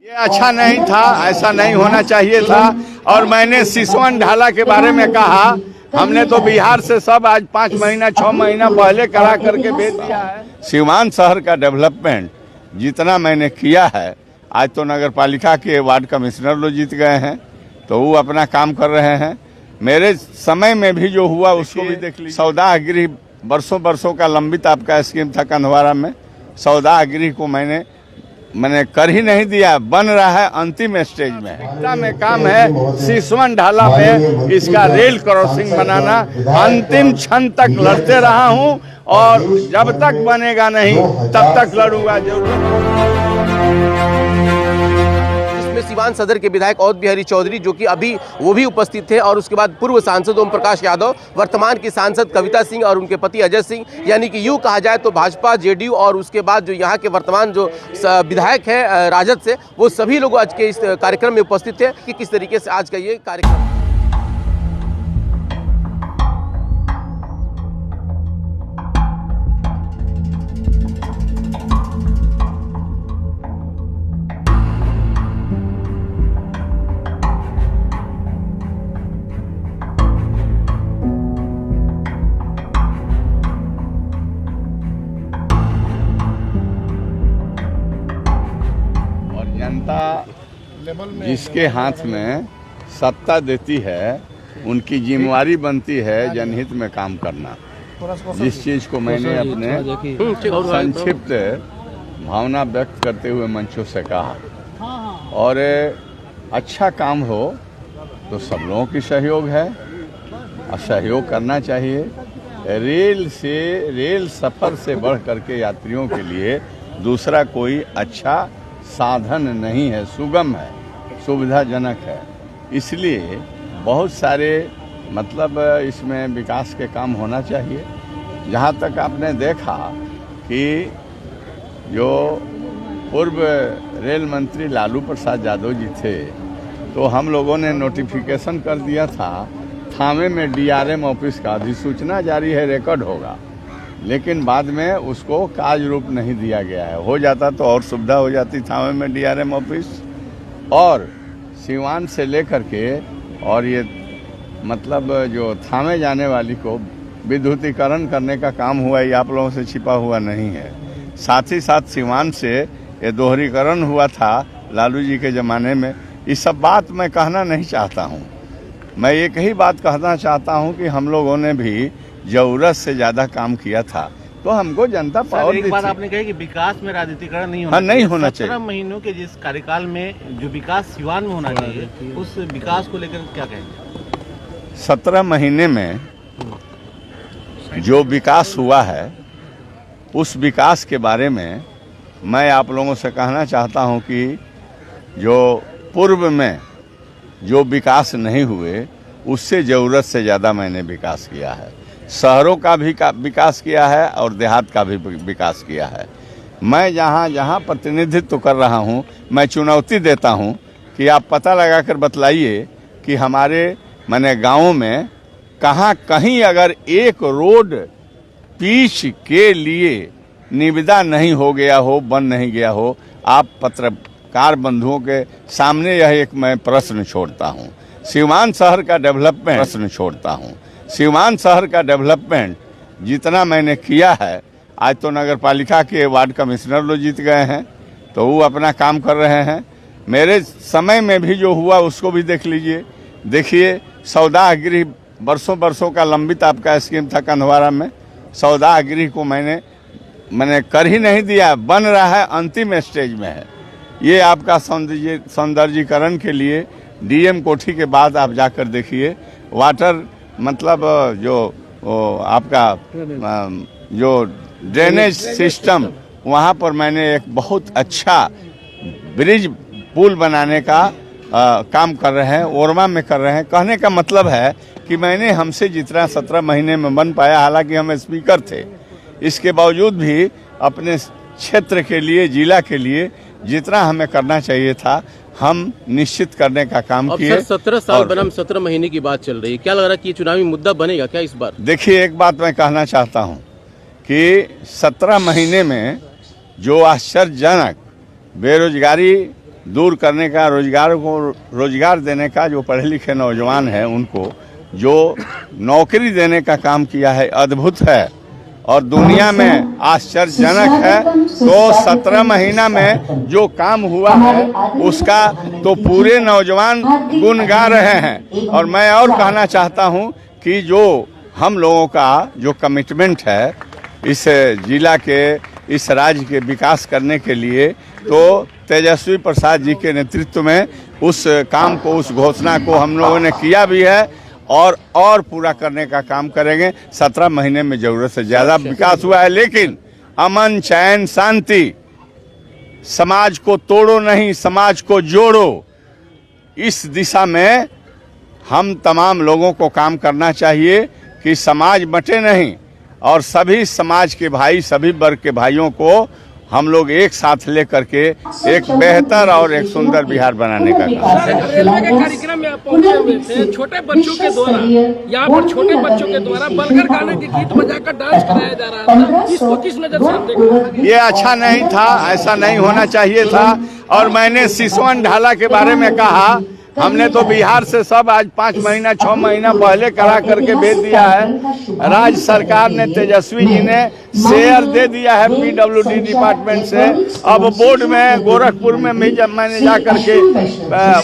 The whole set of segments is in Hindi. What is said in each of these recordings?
ये अच्छा नहीं था, ऐसा नहीं होना चाहिए था। और मैंने सिसवन ढाला के बारे में कहा, हमने तो बिहार से सब आज 5 महीना 6 महीना पहले करा करके भेज दिया है। सिवान शहर का डेवलपमेंट जितना मैंने किया है, आज तो नगर पालिका के वार्ड कमिश्नर लोग जीत गए हैं, तो वो अपना काम कर रहे हैं। मेरे समय में भी जो हुआ उसको भी देख लीजिए। सौदा गृह बरसों का लंबित आपका स्कीम था कंधवारा में, सौदा गृह को मैंने कर ही नहीं दिया, बन रहा है, अंतिम स्टेज में है। में काम है सिसवन ढाला पे इसका रेल क्रॉसिंग बनाना, अंतिम क्षण तक लड़ते रहा हूं और जब तक बनेगा नहीं तब तक लड़ूंगा जरूर। सिवान सदर के विधायक औध बिहारी चौधरी जो कि अभी वो भी उपस्थित थे, और उसके बाद पूर्व सांसद ओम प्रकाश यादव, वर्तमान की सांसद कविता सिंह और उनके पति अजय सिंह, यानी कि यूँ कहा जाए तो भाजपा, जेडीयू और उसके बाद जो यहाँ के वर्तमान जो विधायक है राजद से, वो सभी लोग आज के इस कार्यक्रम में उपस्थित थे कि किस तरीके से आज का ये कार्यक्रम। जनता जिसके हाथ में सत्ता देती है, उनकी जिम्मेवारी बनती है जनहित में काम करना। जिस चीज को मैंने अपने संक्षिप्त भावना व्यक्त करते हुए मंचों से कहा, और अच्छा काम हो तो सब लोगों की सहयोग है और सहयोग करना चाहिए। रेल सफर से बढ़ करके यात्रियों के लिए दूसरा कोई अच्छा साधन नहीं है, सुगम है, सुविधाजनक है। इसलिए बहुत सारे इसमें विकास के काम होना चाहिए। जहाँ तक आपने देखा कि जो पूर्व रेल मंत्री लालू प्रसाद यादव जी थे, तो हम लोगों ने नोटिफिकेशन कर दिया था थामे में डीआरएम ऑफिस का, अधिसूचना जारी है, रिकॉर्ड होगा, लेकिन बाद में उसको काज रूप नहीं दिया गया है। हो जाता तो और सुविधा हो जाती थामे में डीआरएम ऑफिस। और सिवान से लेकर के और ये जो थामे जाने वाली को विद्युतीकरण करने का काम हुआ, ये आप लोगों से छिपा हुआ नहीं है। साथ ही साथ सिवान से ये दोहरीकरण हुआ था लालू जी के ज़माने में। इस सब बात मैं कहना नहीं चाहता हूँ, मैं एक ही बात कहना चाहता हूँ कि हम लोगों ने भी जरूरत से ज्यादा काम किया था, तो हमको जनता पावर दी थी। एक बात आपने कही कि विकास में राजनीतिकरण नहीं होना चाहिए। 17 महीनों के जिस कार्यकाल में जो विकास सिवान में होना चाहिए, उस विकास को लेकर क्या कहेंगे? 17 महीने में जो विकास हुआ है, उस विकास के बारे में मैं आप लोगों से कहना चाहता हूं कि जो पूर्व में जो विकास नहीं हुए, उससे ज़रूरत से ज़्यादा मैंने विकास किया है। शहरों का भी विकास किया है और देहात का भी विकास किया है। मैं जहाँ प्रतिनिधित्व कर रहा हूँ, मैं चुनौती देता हूँ कि आप पता लगाकर बतलाइए कि हमारे गाँवों में कहीं अगर एक रोड पीच के लिए निविदा नहीं हो गया हो, बन नहीं गया हो। आप पत्रकार बंधुओं के सामने यह एक मैं प्रश्न छोड़ता हूँ। सिवान शहर का डेवलपमेंट जितना मैंने किया है, आज तो नगर पालिका के वार्ड कमिश्नर लोग जीत गए हैं, तो वो अपना काम कर रहे हैं। मेरे समय में भी जो हुआ उसको भी देख लीजिए। देखिए, सौदा गृह बरसों का लंबित आपका स्कीम था कंधवारा में, सौदा गृह को मैंने कर ही नहीं दिया, बन रहा है, अंतिम स्टेज में है। ये आपका सौंदर्यीकरण के लिए डीएम कोठी के बाद आप जाकर देखिए, वाटर आपका जो ड्रेनेज सिस्टम, वहाँ पर मैंने एक बहुत अच्छा ब्रिज पुल बनाने का काम कर रहे हैं, ओरमा में कर रहे हैं। कहने का मतलब है कि मैंने हमसे जितना 17 महीने में बन पाया, हालांकि हम स्पीकर थे, इसके बावजूद भी अपने क्षेत्र के लिए, जिला के लिए जितना हमें करना चाहिए था, हम निश्चित करने का काम किए। 17 साल बनाम 17 महीने की बात चल रही है, क्या लग रहा है कि ये चुनावी मुद्दा बनेगा क्या इस बार? देखिए, एक बात मैं कहना चाहता हूं कि 17 महीने में जो आश्चर्यजनक बेरोजगारी दूर करने का, रोजगार देने का, जो पढ़े लिखे नौजवान हैं उनको जो नौकरी देने का काम किया है, अद्भुत है और दुनिया में आश्चर्यजनक है। तो 17 महीना में जो काम हुआ है उसका तो पूरे नौजवान गुण गा रहे हैं। और मैं और कहना चाहता हूं कि जो हम लोगों का जो कमिटमेंट है इस जिला के, इस राज्य के विकास करने के लिए, तो तेजस्वी प्रसाद जी के नेतृत्व में उस काम को, उस घोषणा को हम लोगों ने किया भी है और पूरा करने का काम करेंगे। 17 महीने में जरूरत से ज़्यादा विकास हुआ है, लेकिन अमन, चैन, शांति, समाज को तोड़ो नहीं, समाज को जोड़ो, इस दिशा में हम तमाम लोगों को काम करना चाहिए कि समाज बंटे नहीं और सभी समाज के भाई, सभी वर्ग के भाइयों को हम लोग एक साथ लेकर के एक बेहतर और एक सुंदर बिहार बनाने का काम। रेलवे के कार्यक्रम में आप पहुंचे हुए थे, छोटे बच्चों के द्वारा, यहाँ पर छोटे बच्चों के द्वारा बलगर गाने के गीत बजाकर डांस कराया जा रहा था, इसको किस नजर से आप देख रहे हैं? ये अच्छा नहीं था, ऐसा नहीं होना चाहिए था। और मैंने सिसवन ढाला के बारे में कहा, हमने तो बिहार से सब आज 5 महीना 6 महीना पहले करा करके भेज दिया है। राज्य सरकार ने, तेजस्वी जी ने शेयर दे दिया है PWD डिपार्टमेंट से। अब बोर्ड में गोरखपुर में भी जब मैंने जा करके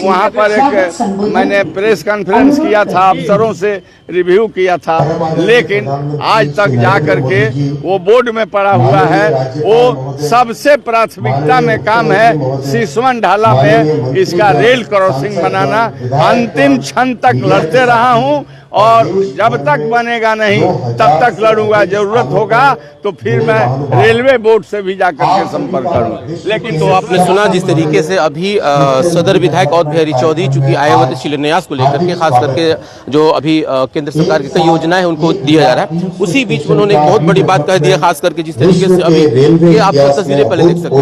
वहाँ पर एक मैंने प्रेस कॉन्फ्रेंस किया था, अफसरों से रिव्यू किया था, लेकिन आज तक जा करके वो बोर्ड में पड़ा हुआ है। वो सबसे प्राथमिकता में काम है सिसवन ढाला में इसका रेल क्रॉसिंग बनाना। अंतिम क्षण तक लड़ते रहा हूं और जब तक बनेगा नहीं तब तक लड़ूंगा। जरूरत होगा तो फिर मैं रेलवे बोर्ड से भी जाकर के संपर्क करूंगा। लेकिन तो आपने सुना जिस तरीके से अभी सदर विधायक अवध बिहारी चौधरी चूंकि आए हुए थे शिलान्यास को लेकर के, खास करके जो अभी केंद्र सरकार की कई योजनाएं हैं उनको दिया जा रहा है, उसी बीच में उन्होंने एक बहुत बड़ी बात कह दी है, खास करके जिस तरीके से अभी आप तस्वीरें पहले देख सकते हैं।